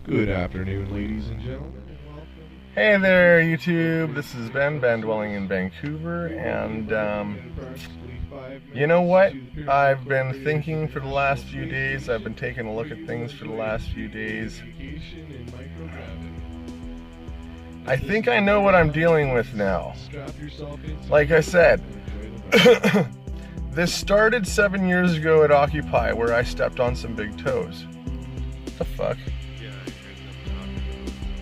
Good afternoon, ladies and gentlemen. Hey there, YouTube. This is Ben dwelling in Vancouver, and you know what? I've been thinking for the last few days. I've been taking a look at things for the last few days. I think I know what I'm dealing with now. Like I said, this started 7 years ago at Occupy, where I stepped on some big toes. What the fuck?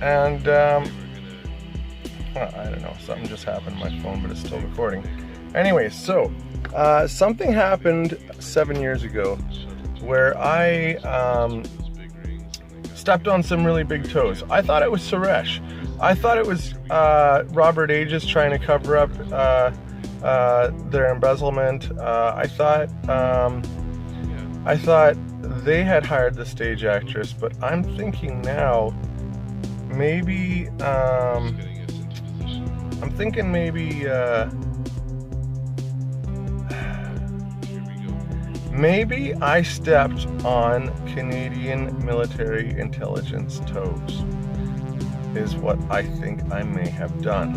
And I don't know, something just happened to my phone, but it's still recording. Anyway, so something happened 7 years ago where I stepped on some really big toes. I thought it was Suresh. I thought it was Robert Aegis trying to cover up their embezzlement. I thought they had hired the stage actress, but I'm thinking now maybe maybe I stepped on Canadian military intelligence toes, is what I think I may have done.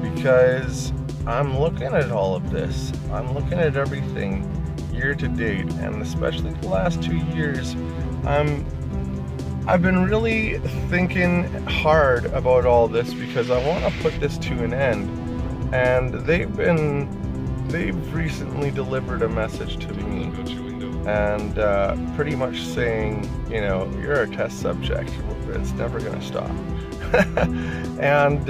Because I'm looking at all of this. I'm looking at everything year to date, and especially the last 2 years, I've been really thinking hard about all this because I want to put this to an end. And they've recently delivered a message to me, and pretty much saying, you know, you're a test subject. It's never going to stop. And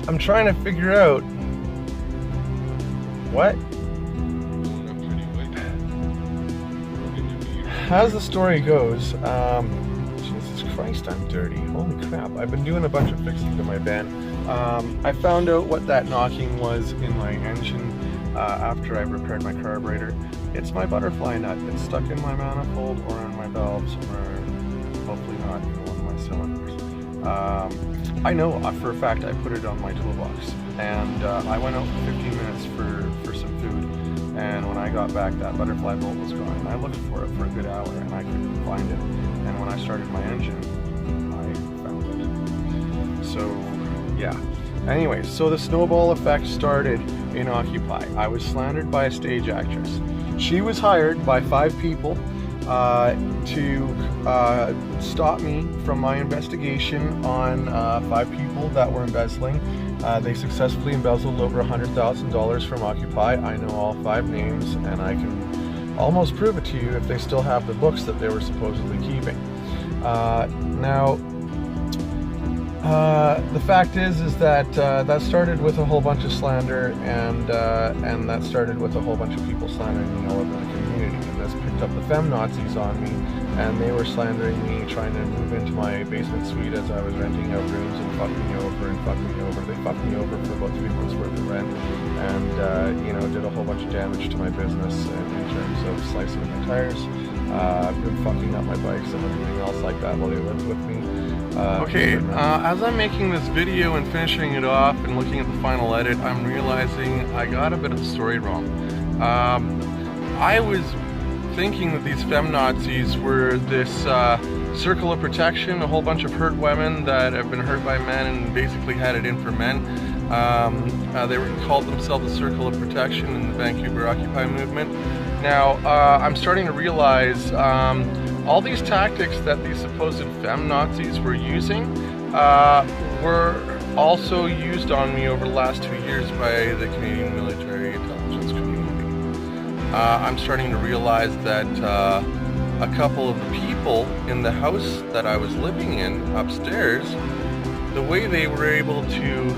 I'm trying to figure out what. As the story goes, Jesus Christ, I'm dirty. Holy crap, I've been doing a bunch of fixing to my van. I found out what that knocking was in my engine after I repaired my carburetor. It's my butterfly nut. It's stuck in my manifold or on my valves, or hopefully not in one of my cylinders. I know for a fact I put it on my toolbox, and I went out for 15 minutes for some food. And when I got back, that butterfly bolt was gone. And I looked for it for a good hour, and I couldn't find it. And when I started my engine, I found it. So, yeah. Anyway, so the snowball effect started in Occupy. I was slandered by a stage actress. She was hired by 5 people to stop me from my investigation on 5 people that were embezzling. They successfully embezzled over $100,000 from Occupy. I know all 5 names, and I can almost prove it to you if they still have the books that they were supposedly keeping. Now, the fact is that that started with a whole bunch of slander, and that started with a whole bunch of people slandering me all over the community. And this picked up the Femme Nazis on me, and they were slandering me, trying to move into my basement suite as I was renting out rooms, and fucked me over and fucked me over. They fucked me over for about 3 months worth of rent, and you know, did a whole bunch of damage to my business in terms of slicing my tires, been fucking up my bikes and everything else like that while they lived with me. Okay, as I'm making this video and finishing it off and looking at the final edit, I'm realizing I got a bit of the story wrong. I was thinking that these Femme Nazis were this circle of protection, a whole bunch of hurt women that have been hurt by men and basically had it in for men. They called themselves the Circle of Protection in the Vancouver Occupy movement. Now, I'm starting to realize all these tactics that these supposed Femme Nazis were using were also used on me over the last 2 years by the Canadian military intelligence community. I'm starting to realize that a couple of the people in the house that I was living in upstairs, the way they were able to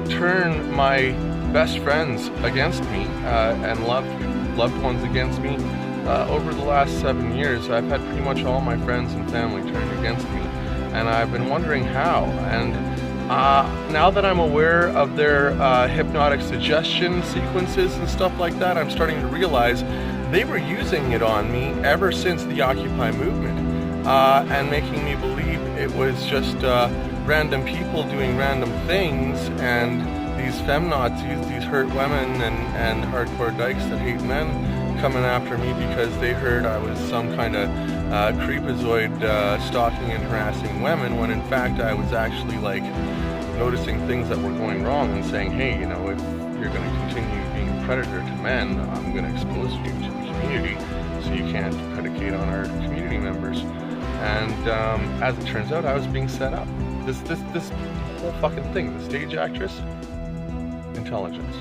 turn my best friends against me and loved ones against me over the last 7 years. I've had pretty much all my friends and family turned against me, and I've been wondering how. And now that I'm aware of their hypnotic suggestion sequences and stuff like that, I'm starting to realize they were using it on me ever since the Occupy movement, and making me believe it was just random people doing random things, and these Femme Nazis, these hurt women and hardcore dykes that hate men, coming after me because they heard I was some kind of creepazoid stalking and harassing women, when in fact I was actually like noticing things that were going wrong and saying, hey, if you're going to continue being a predator to men, I'm going to expose you to the community, so you can't predicate on our community members. And as it turns out, I was being set up. This whole fucking thing, the stage actress, intelligence.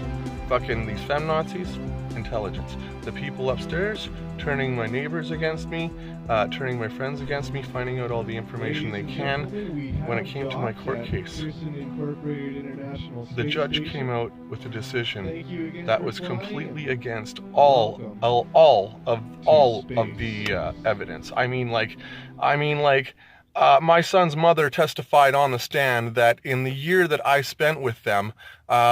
Fucking these Femme Nazis, intelligence. The people upstairs turning my neighbors against me, turning my friends against me, finding out all the information they can. When it came to my court case, the judge came out with a decision that was completely against all of the evidence. My son's mother testified on the stand that in the year that I spent with them,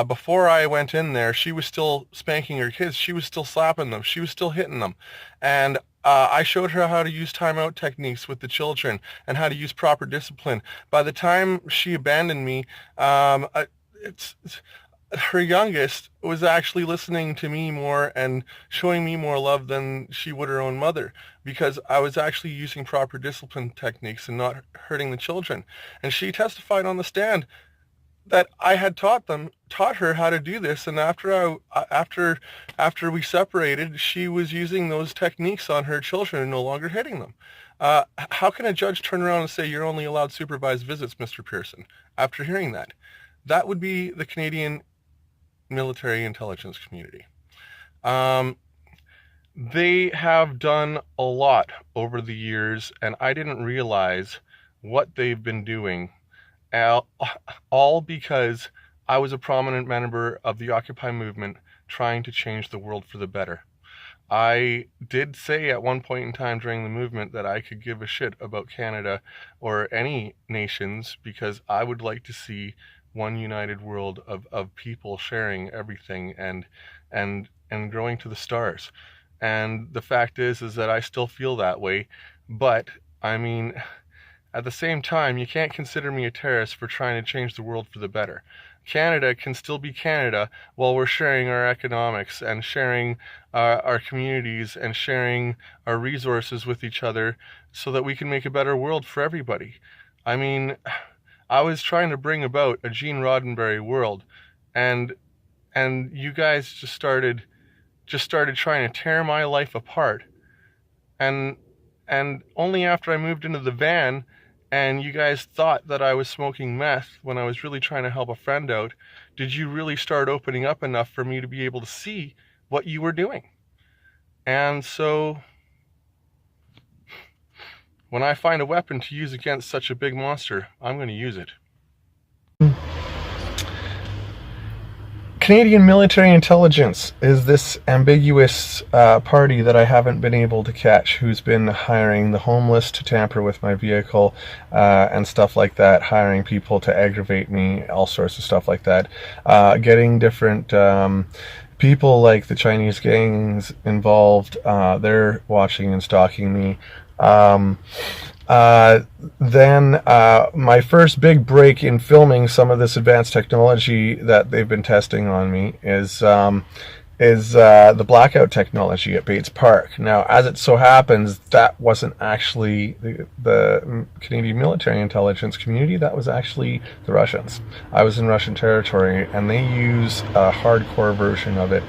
before I went in there, she was still spanking her kids. She was still slapping them. She was still hitting them. And I showed her how to use timeout techniques with the children and how to use proper discipline. By the time she abandoned me, her youngest was actually listening to me more and showing me more love than she would her own mother, because I was actually using proper discipline techniques and not hurting the children. And she testified on the stand that I had taught her how to do this, and after we separated, she was using those techniques on her children and no longer hitting them. How can a judge turn around and say you're only allowed supervised visits, Mr. Pearson, after hearing that? That would be the Canadian military intelligence community. They have done a lot over the years, and I didn't realize what they've been doing, all because I was a prominent member of the Occupy movement trying to change the world for the better. I did say at one point in time during the movement that I could give a shit about Canada or any nations, because I would like to see one united world of people sharing everything and growing to the stars. And the fact is that I still feel that way. But at the same time, you can't consider me a terrorist for trying to change the world for the better. Canada can still be Canada while we're sharing our economics and sharing our communities and sharing our resources with each other, so that we can make a better world for everybody. I was trying to bring about a Gene Roddenberry world, and you guys just started trying to tear my life apart. And only after I moved into the van and you guys thought that I was smoking meth when I was really trying to help a friend out, did you really start opening up enough for me to be able to see what you were doing. And so when I find a weapon to use against such a big monster, I'm going to use it. Canadian military intelligence is this ambiguous party that I haven't been able to catch, who's been hiring the homeless to tamper with my vehicle and stuff like that, hiring people to aggravate me, all sorts of stuff like that, getting different people like the Chinese gangs involved. They're watching and stalking me. Then my first big break in filming some of this advanced technology that they've been testing on me is the blackout technology at Bates Park. Now, as it so happens, that wasn't actually the Canadian military intelligence community. That was actually the Russians. I was in Russian territory, and they use a hardcore version of it,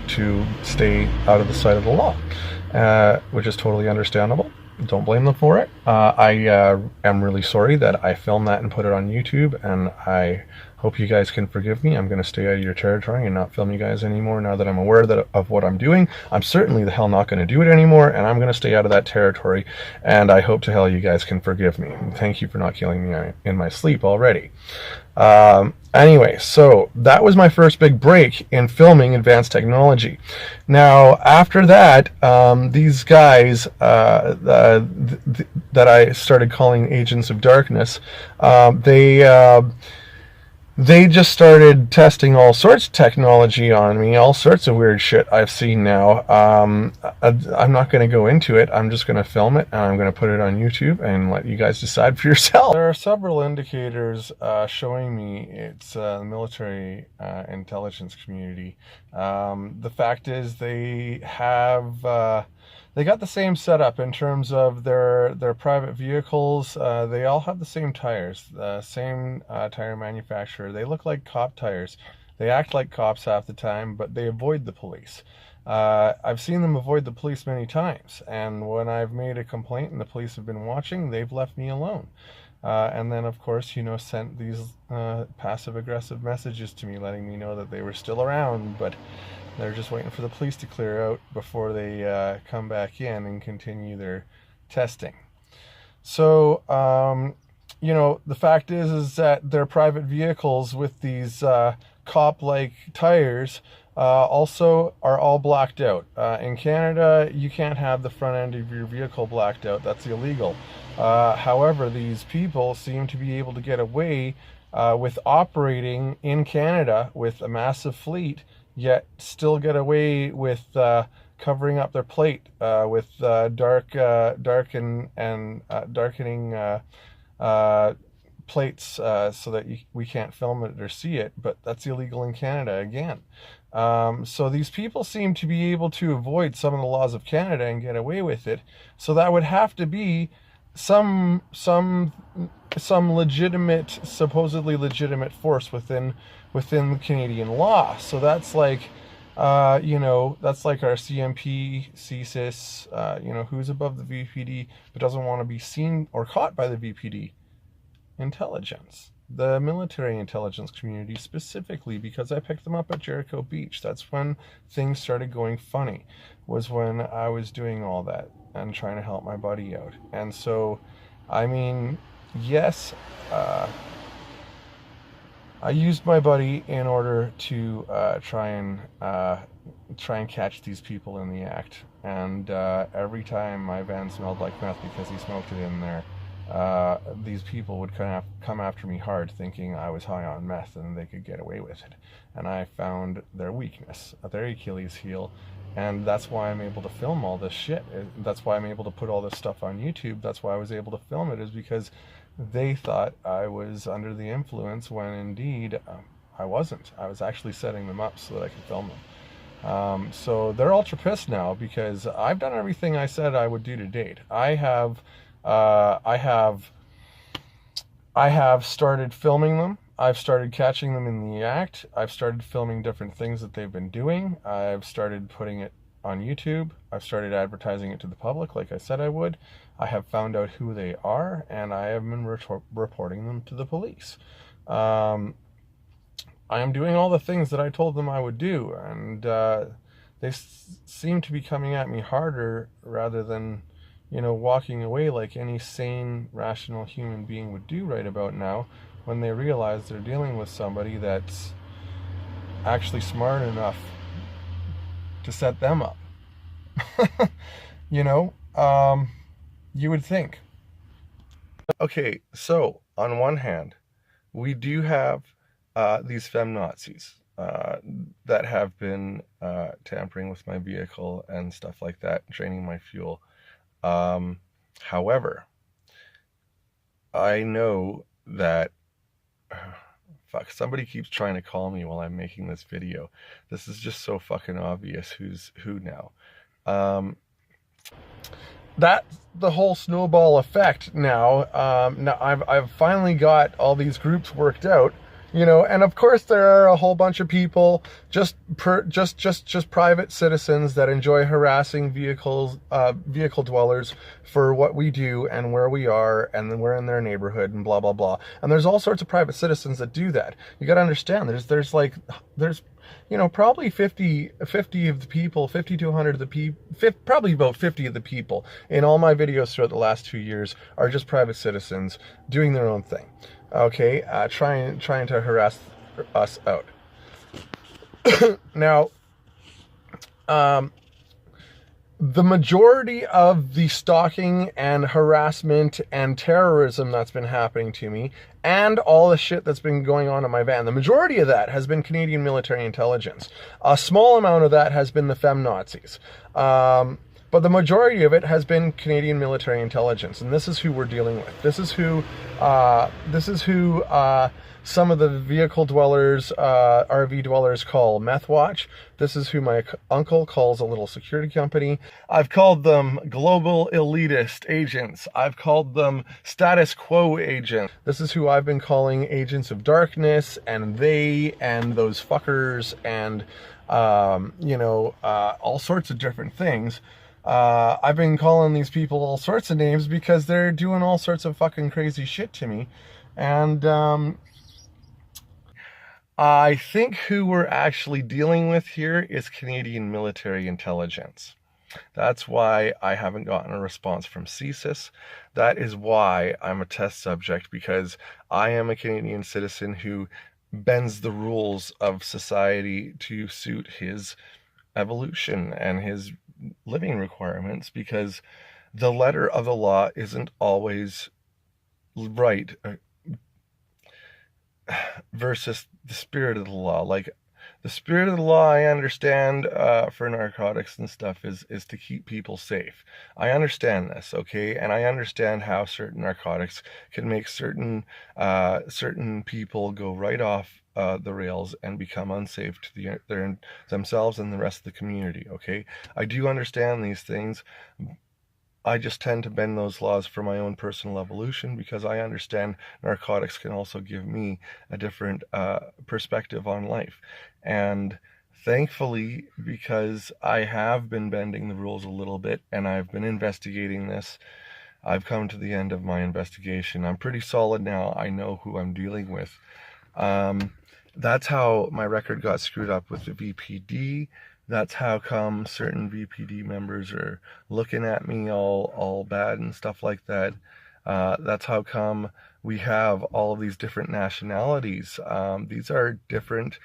to stay out of the sight of the law. Which is totally understandable. Don't blame them for it. I am really sorry that I filmed that and put it on YouTube, and I hope you guys can forgive me. I'm going to stay out of your territory and not film you guys anymore now that I'm aware of what I'm doing. I'm certainly the hell not going to do it anymore, and I'm going to stay out of that territory, and I hope to hell you guys can forgive me. Thank you for not killing me in my sleep already. Anyway, so that was my first big break in filming advanced technology. Now, after that, these guys that I started calling agents of darkness, they they just started testing all sorts of technology on me, all sorts of weird shit I've seen now. I'm not going to go into it. I'm just going to film it, and I'm going to put it on YouTube and let you guys decide for yourself. There are several indicators showing me it's the military intelligence community. The fact is they have... they got the same setup in terms of their private vehicles. They all have the same tires, same tire manufacturer. They look like cop tires. They act like cops half the time, but they avoid the police. I've seen them avoid the police many times, and when I've made a complaint and the police have been watching, they've left me alone. And then, of course, sent these passive-aggressive messages to me letting me know that they were still around, but they're just waiting for the police to clear out before they come back in and continue their testing. So, the fact is that their private vehicles with these cop-like tires also are all blacked out. In Canada, you can't have the front end of your vehicle blacked out. That's illegal. However, these people seem to be able to get away with operating in Canada with a massive fleet, yet still get away with covering up their plate with darkening plates so that we can't film it or see it, but that's illegal in Canada again. So these people seem to be able to avoid some of the laws of Canada and get away with it. So that would have to be some legitimate, supposedly legitimate force within the Canadian law. So that's like, that's like our CMP, CSIS, who's above the VPD but doesn't want to be seen or caught by the VPD. Intelligence. The military intelligence community specifically, because I picked them up at Jericho Beach. That's when things started going funny, was when I was doing all that and trying to help my buddy out. And so, yes, I used my buddy in order to try and catch these people in the act. And every time my van smelled like meth because he smoked it in there, these people would come after me hard, thinking I was high on meth and they could get away with it. And I found their weakness, their Achilles heel, and that's why I'm able to film all this shit. That's why I'm able to put all this stuff on YouTube. That's why I was able to film it, is because they thought I was under the influence when indeed I wasn't. I was actually setting them up so that I could film them. So they're ultra pissed now because I've done everything I said I would do to date. I have started filming them. I've started catching them in the act. I've started filming different things that they've been doing. I've started putting it on YouTube. I've started advertising it to the public like I said I would. I have found out who they are, and I have been reporting them to the police. I am doing all the things that I told them I would do, and they seem to be coming at me harder rather than walking away like any sane, rational human being would do right about now, when they realize they're dealing with somebody that's actually smart enough to set them up. You would think. Okay, so on one hand, we do have these Femme Nazis that have been tampering with my vehicle and stuff like that, draining my fuel. However, I know that somebody keeps trying to call me while I'm making this video. This is just so fucking obvious who's who now. That's the whole snowball effect now. Now I've finally got all these groups worked out. And of course there are a whole bunch of people, just private citizens that enjoy harassing vehicle dwellers for what we do and where we are, and then we're in their neighborhood and blah blah blah. And there's all sorts of private citizens that do that. You got to understand, there's probably 50 of the people, 50 to 100 of the people, probably about 50 of the people in all my videos throughout the last 2 years are just private citizens doing their own thing. Okay, trying to harass us out. Now, the majority of the stalking and harassment and terrorism that's been happening to me, and all the shit that's been going on in my van. The majority of that has been Canadian military intelligence. A small amount of that has been the Femme Nazis. But the majority of it has been Canadian military intelligence, and this is who we're dealing with. This is who some of the vehicle dwellers, RV dwellers, call meth watch. This is who my uncle calls a little security company. I've called them global elitist agents. I've called them status quo agents. This is who I've been calling agents of darkness, and they and those fuckers, and all sorts of different things. I've been calling these people all sorts of names because they're doing all sorts of fucking crazy shit to me. And I think who we're actually dealing with here is Canadian military intelligence. That's why I haven't gotten a response from CSIS. That is why I'm a test subject, because I am a Canadian citizen who bends the rules of society to suit his evolution and his living requirements, because the letter of the law isn't always right versus the spirit of the law. Like, the spirit of the law, I understand for narcotics and stuff is to keep people safe. I understand this, okay? And I understand how certain narcotics can make certain people go right off the rails and become unsafe to themselves and the rest of the community, okay? I do understand these things. I just tend to bend those laws for my own personal evolution, because I understand narcotics can also give me a different perspective on life. And thankfully, because I have been bending the rules a little bit and I've been investigating this, I've come to the end of my investigation. I'm pretty solid now. I know who I'm dealing with. That's how my record got screwed up with the VPD. That's how come certain VPD members are looking at me all bad and stuff like that. That's how come we have all of these different nationalities. These are different.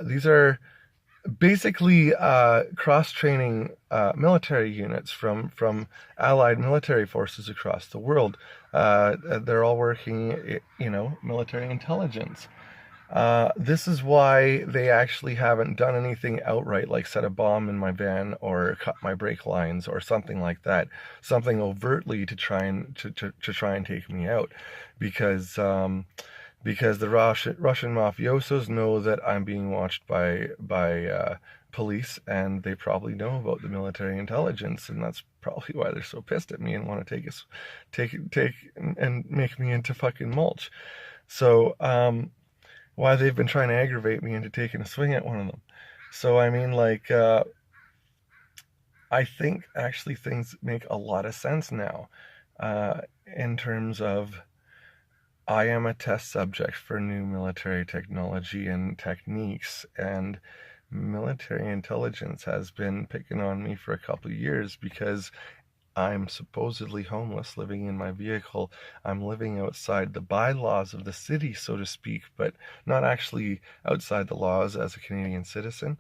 These are basically cross-training military units from allied military forces across the world. They're all working, military intelligence. This is why they actually haven't done anything outright, like set a bomb in my van or cut my brake lines or something like that, something overtly to try and take me out, because the Russian mafiosos know that I'm being watched by police, and they probably know about the military intelligence, and that's probably why they're so pissed at me and want to take and make me into fucking mulch. So why they've been trying to aggravate me into taking a swing at one of them. So I mean, I think actually things make a lot of sense now, in terms of I am a test subject for new military technology and techniques, and military intelligence has been picking on me for a couple of years because I'm supposedly homeless, living in my vehicle. I'm living outside the bylaws of the city, so to speak, but not actually outside the laws as a Canadian citizen,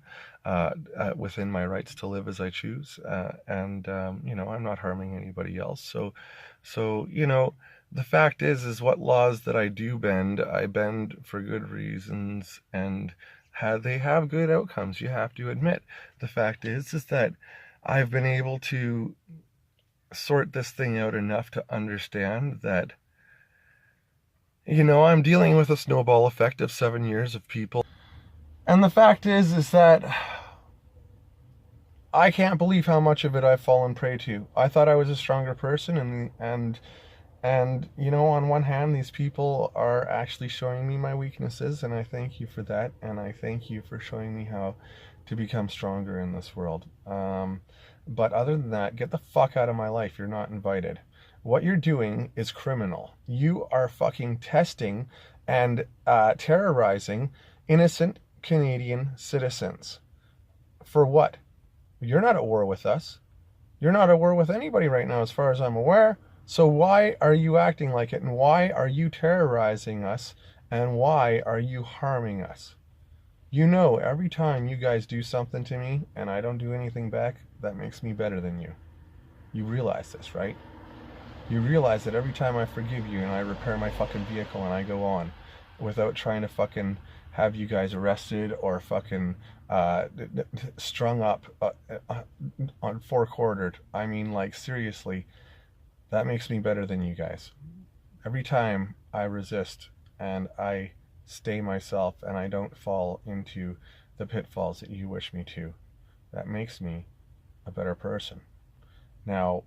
within my rights to live as I choose. I'm not harming anybody else. So, the fact is what laws that I do bend, I bend for good reasons, and they have good outcomes, you have to admit. The fact is that I've been able to sort this thing out enough to understand that, I'm dealing with a snowball effect of 7 years of people. And the fact is that I can't believe how much of it I've fallen prey to. I thought I was a stronger person, and on one hand, these people are actually showing me my weaknesses, and I thank you for that, and I thank you for showing me how to become stronger in this world. But other than that, get the fuck out of my life. You're not invited. What you're doing is criminal. You are fucking testing and terrorizing innocent Canadian citizens. For what? You're not at war with us. You're not at war with anybody right now, as far as I'm aware. So why are you acting like it? And why are you terrorizing us? And why are you harming us? Every time you guys do something to me and I don't do anything back, that makes me better than you. You realize this, right? you realize that every time I forgive you and I repair my fucking vehicle and I go on without trying to fucking have you guys arrested or fucking strung up on four-quartered, I mean, like, seriously, that makes me better than you guys. Every time I resist and I stay myself and I don't fall into the pitfalls that you wish me to, that makes me a better person. Now,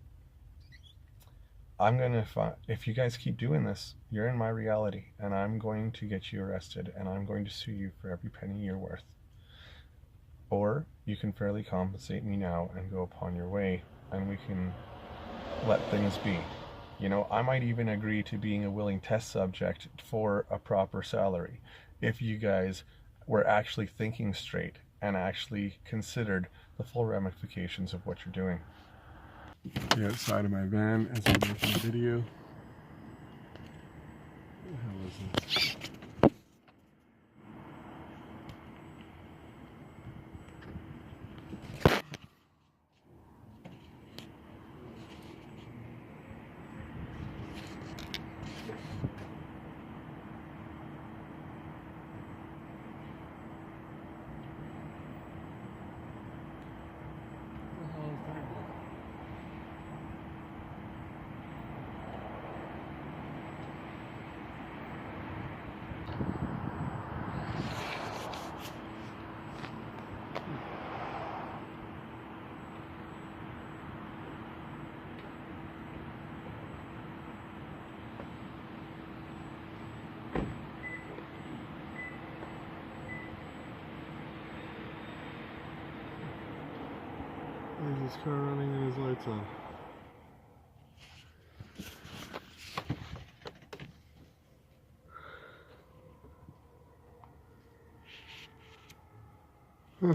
I'm gonna if you guys keep doing this, you're in my reality, and I'm going to get you arrested, and I'm going to sue you for every penny you're worth. Or you can fairly compensate me now and go upon your way, and we can let things be. You know, I might even agree to being a willing test subject for a proper salary if you guys were actually thinking straight and actually considered the full ramifications of what you're doing. The outside of my van as I'm making a video. What the hell is this? There's this car running and his lights on. Huh.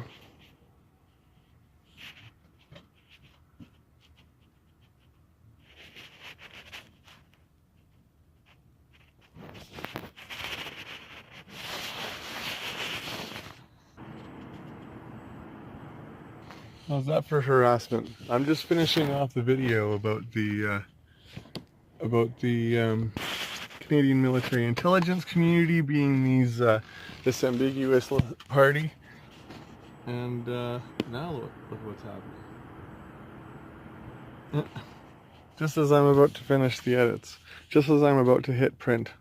How's that for harassment? I'm just finishing off the video about the Canadian military intelligence community being this ambiguous party, and now look what's happening. Just as I'm about to finish the edits, just as I'm about to hit print,